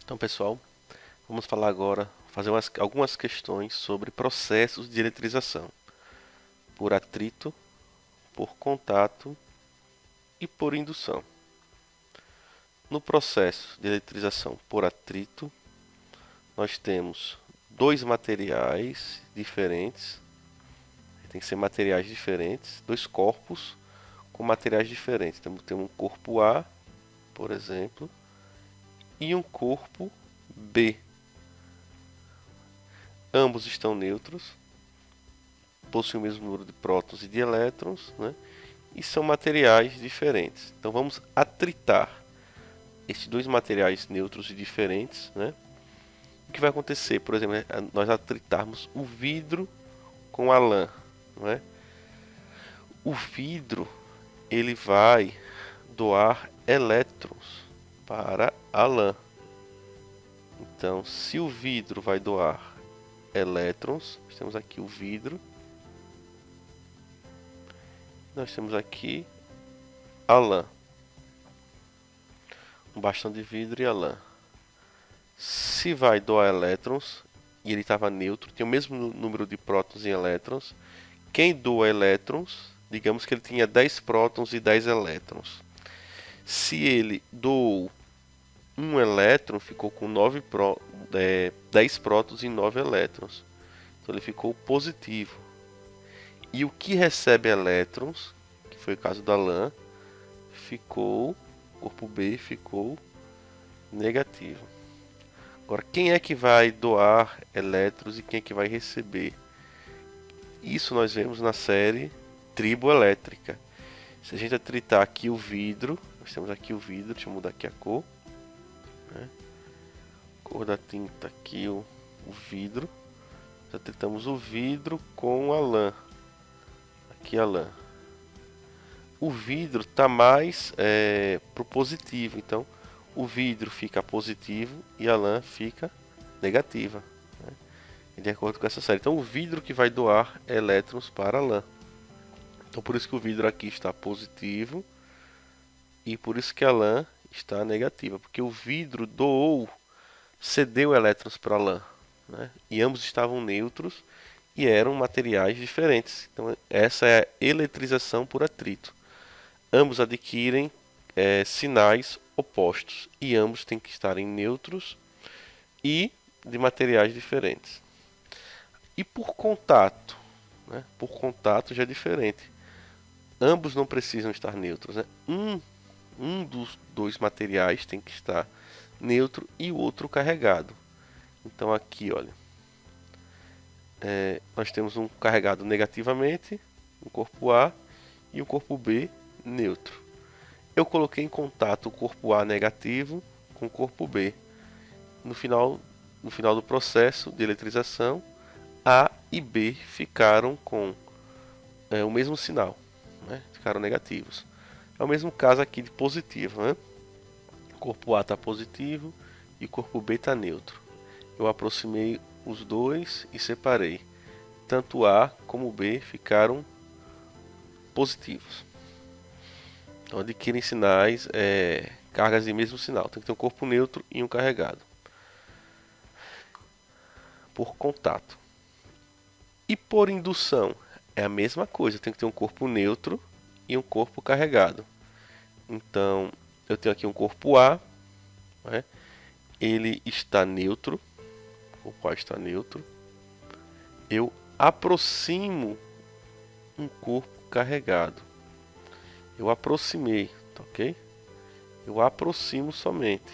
Então, pessoal, vamos falar agora, fazer algumas questões sobre processos de eletrização por atrito, por contato e por indução. No processo de eletrização por atrito, nós temos dois materiais diferentes, tem que ser materiais diferentes, dois corpos com materiais diferentes. Temos um corpo A, por exemplo, e um corpo B. Ambos estão neutros, possuem o mesmo número de prótons e de elétrons, né? E são materiais diferentes. Então vamos atritar esses dois materiais neutros e diferentes, né? O que vai acontecer, por exemplo, é nós atritarmos o vidro com a lã, não é? O vidro ele vai doar elétrons para a lã. Então, se o vidro vai doar elétrons, temos aqui o vidro, nós temos aqui a lã, um bastão de vidro e a lã. Se vai doar elétrons e ele estava neutro, tem o mesmo número de prótons e elétrons. Quem doa elétrons, digamos que ele tinha 10 prótons e 10 elétrons. Se ele doou um elétron, ficou com 10 prótons e 9 elétrons. Então ele ficou positivo. E o que recebe elétrons, que foi o caso da lã, ficou, corpo B ficou negativo. Agora, quem é que vai doar elétrons e quem é que vai receber? Isso nós vemos na série triboelétrica. Se a gente atritar aqui o vidro, nós temos aqui o vidro, deixa eu mudar aqui a cor, né? Cor da tinta aqui, o vidro. Nós atritamos o vidro com a lã. Aqui a lã. O vidro está mais para o positivo, então o vidro fica positivo e a lã fica negativa, né? De acordo com essa série. Então o vidro que vai doar elétrons para a lã. Então por isso que o vidro aqui está positivo e por isso que a lã está negativa, porque o vidro cedeu elétrons para a lã, né? E ambos estavam neutros e eram materiais diferentes. Então essa é a eletrização por atrito. Ambos adquirem sinais opostos e ambos têm que estarem neutros e de materiais diferentes. E por contato, né? Por contato já é diferente. Ambos não precisam estar neutros, né? Um dos dois materiais tem que estar neutro e o outro carregado. Então aqui, olha, nós temos um carregado negativamente, o corpo A, e o corpo B neutro. Eu coloquei em contato o corpo A negativo com o corpo B. No final do processo de eletrização, A e B ficaram com o mesmo sinal, né? Ficaram negativos. É o mesmo caso aqui de positivo, né? O corpo A está positivo e o corpo B está neutro. Eu aproximei os dois e separei. Tanto A como B ficaram positivos. Então adquirem sinais, cargas de mesmo sinal. Tem que ter um corpo neutro e um carregado. Por contato. E por indução, é a mesma coisa. Tem que ter um corpo neutro e um corpo carregado. Então, eu tenho aqui um corpo A, né? Ele está neutro. O corpo A está neutro. Eu aproximo um corpo carregado. Eu aproximei, tá ok? Eu aproximo somente.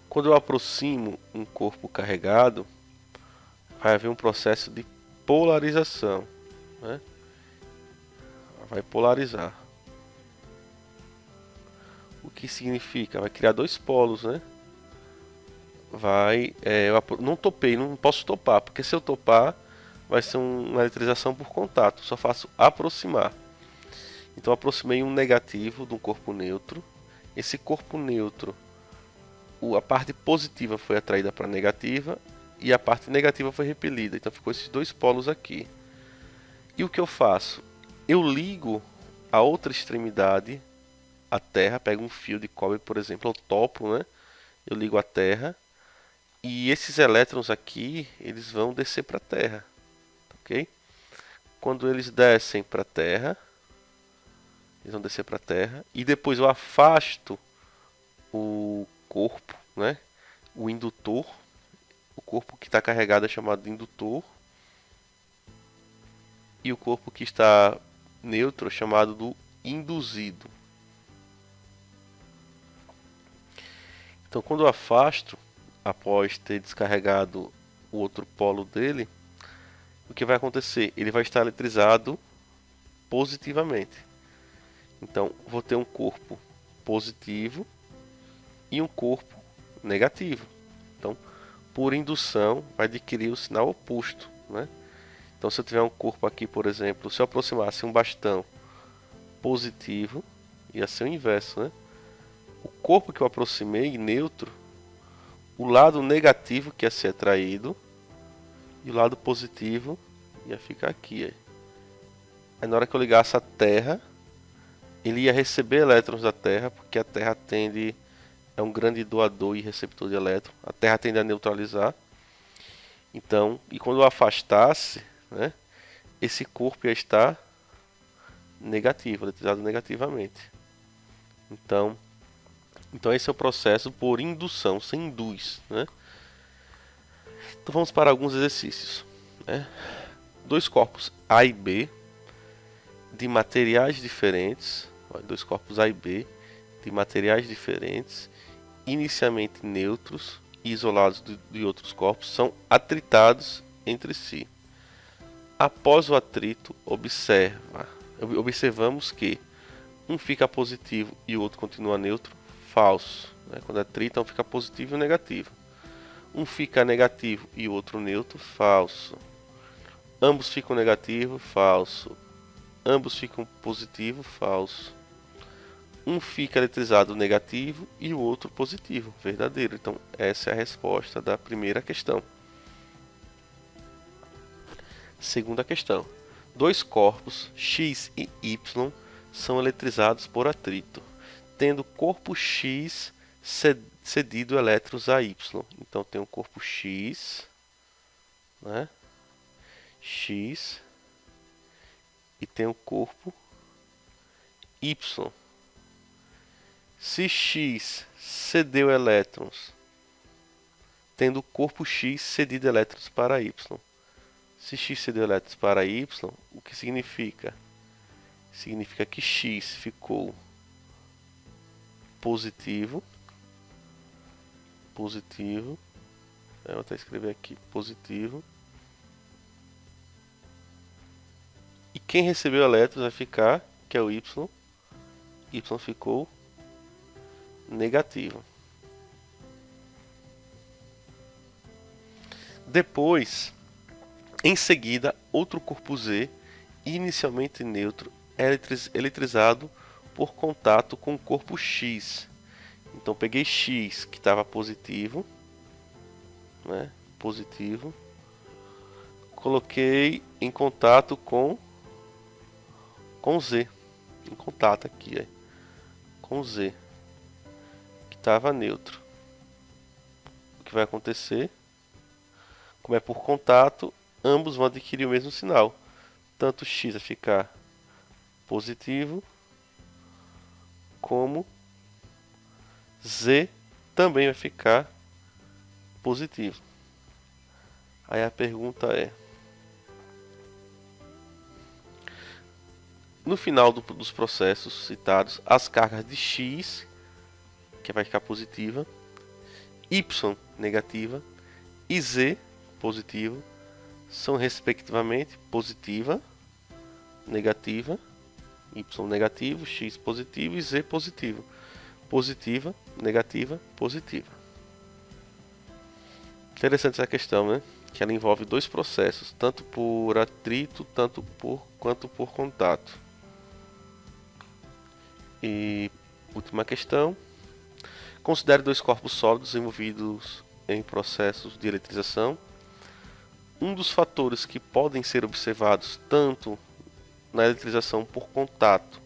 Quando eu aproximo um corpo carregado, vai haver um processo de polarização, né? Vai polarizar. O que significa? Vai criar dois polos, né? Eu não topei, não posso topar, porque se eu topar, vai ser uma eletrização por contato. Só faço aproximar. Então aproximei um negativo de um corpo neutro. Esse corpo neutro, a parte positiva foi atraída para a negativa e a parte negativa foi repelida. Então ficou esses dois polos aqui. E o que eu faço? Eu ligo a outra extremidade à terra, pego um fio de cobre, por exemplo, eu topo, né? eu ligo a Terra e esses elétrons aqui, eles vão descer para a Terra, ok? Quando eles descem para a Terra, eles vão descer para a Terra e depois eu afasto o corpo, né? O indutor, o corpo que está carregado é chamado de indutor e o corpo que está neutro é chamado do induzido. Então, quando eu afasto, após ter descarregado o outro polo dele, o que vai acontecer? Ele vai estar eletrizado positivamente. Então, vou ter um corpo positivo e um corpo negativo. Então, por indução, vai adquirir o sinal oposto, né? Então, se eu tiver um corpo aqui, por exemplo, se eu aproximasse um bastão positivo, ia ser o inverso, né? O corpo que eu aproximei, neutro, o lado negativo que ia ser atraído e o lado positivo ia ficar aqui. Aí na hora que eu ligasse a Terra, ele ia receber elétrons da Terra, porque a Terra é um grande doador e receptor de elétrons. A Terra tende a neutralizar. Então, e quando eu afastasse, né, esse corpo ia estar negativo, eletrizado negativamente. Então esse é o processo por indução, se induz, né? Então vamos para alguns exercícios, né? Dois corpos A e B de materiais diferentes, dois corpos A e B de materiais diferentes, inicialmente neutros e isolados de outros corpos, são atritados entre si. Após o atrito, observamos que um fica positivo e o outro continua neutro. Falso, né? Quando atrita, um fica positivo e um negativo. Um fica negativo e o outro neutro. Falso. Ambos ficam negativo. Falso. Ambos ficam positivo. Falso. Um fica eletrizado negativo e o outro positivo. Verdadeiro. Então essa é a resposta da primeira questão. Segunda questão. Dois corpos X e Y são eletrizados por atrito, tendo corpo X cedido elétrons a Y. Então tem o corpo X, né? X, e tem o corpo Y. Se X cedeu elétrons, tendo o corpo X cedido elétrons para Y. Se X cedeu elétrons para Y, o que significa? Significa que X ficou positivo, vou até escrever aqui, positivo, e quem recebeu elétrons vai ficar, que é o Y ficou negativo. Depois, em seguida, outro corpo Z, inicialmente neutro, é eletrizado por contato com o corpo X. Então peguei X que estava positivo, né? Positivo. Coloquei em contato com Z. Em contato aqui, com Z, que estava neutro. O que vai acontecer? Como é por contato, ambos vão adquirir o mesmo sinal. Tanto X vai ficar positivo, como Z também vai ficar positivo. Aí a pergunta é: no final dos processos citados, as cargas de X, que vai ficar positiva, Y negativa e Z positivo, são respectivamente positiva, negativa, Y negativo, X positivo e Z positivo. Positiva, negativa, positiva. Interessante essa questão, né? Que ela envolve dois processos, tanto por atrito, quanto por contato. E última questão. Considere dois corpos sólidos envolvidos em processos de eletrização. Um dos fatores que podem ser observados tanto na eletrização por contato,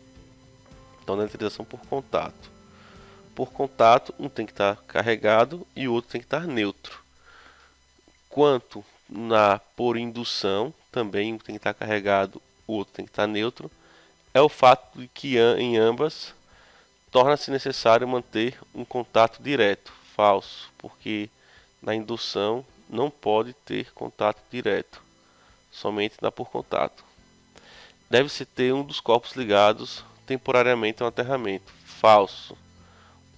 por contato, um tem que estar carregado e o outro tem que estar neutro. Quanto por indução, também um tem que estar carregado, o outro tem que estar neutro. É o fato de que em ambas torna-se necessário manter um contato direto. Falso, porque na indução não pode ter contato direto, somente dá por contato. Deve-se ter um dos corpos ligados temporariamente ao aterramento. Falso.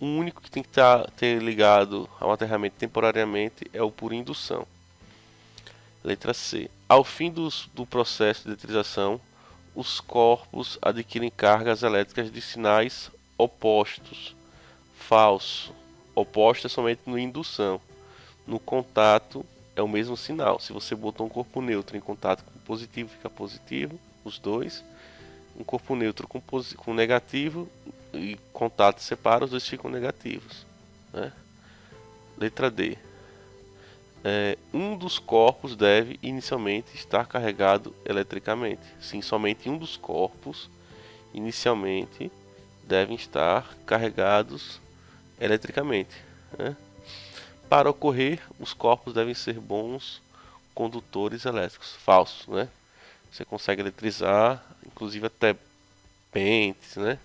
O único que tem que ter ligado ao aterramento temporariamente é o por indução. Letra C. Ao fim do processo de eletrização, os corpos adquirem cargas elétricas de sinais opostos. Falso. Oposto é somente no indução. No contato é o mesmo sinal. Se você botou um corpo neutro em contato com positivo, fica positivo, os dois. Um corpo neutro com negativo e contato separa, os dois ficam negativos, né? Letra D. Um dos corpos deve inicialmente estar carregado eletricamente. Sim, somente um dos corpos inicialmente devem estar carregados eletricamente, né? Para ocorrer, os corpos devem ser bons condutores elétricos. Falso, né? Você consegue eletrizar, inclusive até pentes, né?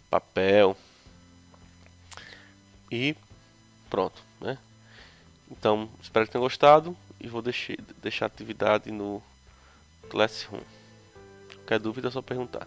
Papel e pronto, né? Então, espero que tenham gostado e vou deixar a atividade no Classroom. Qualquer dúvida é só perguntar.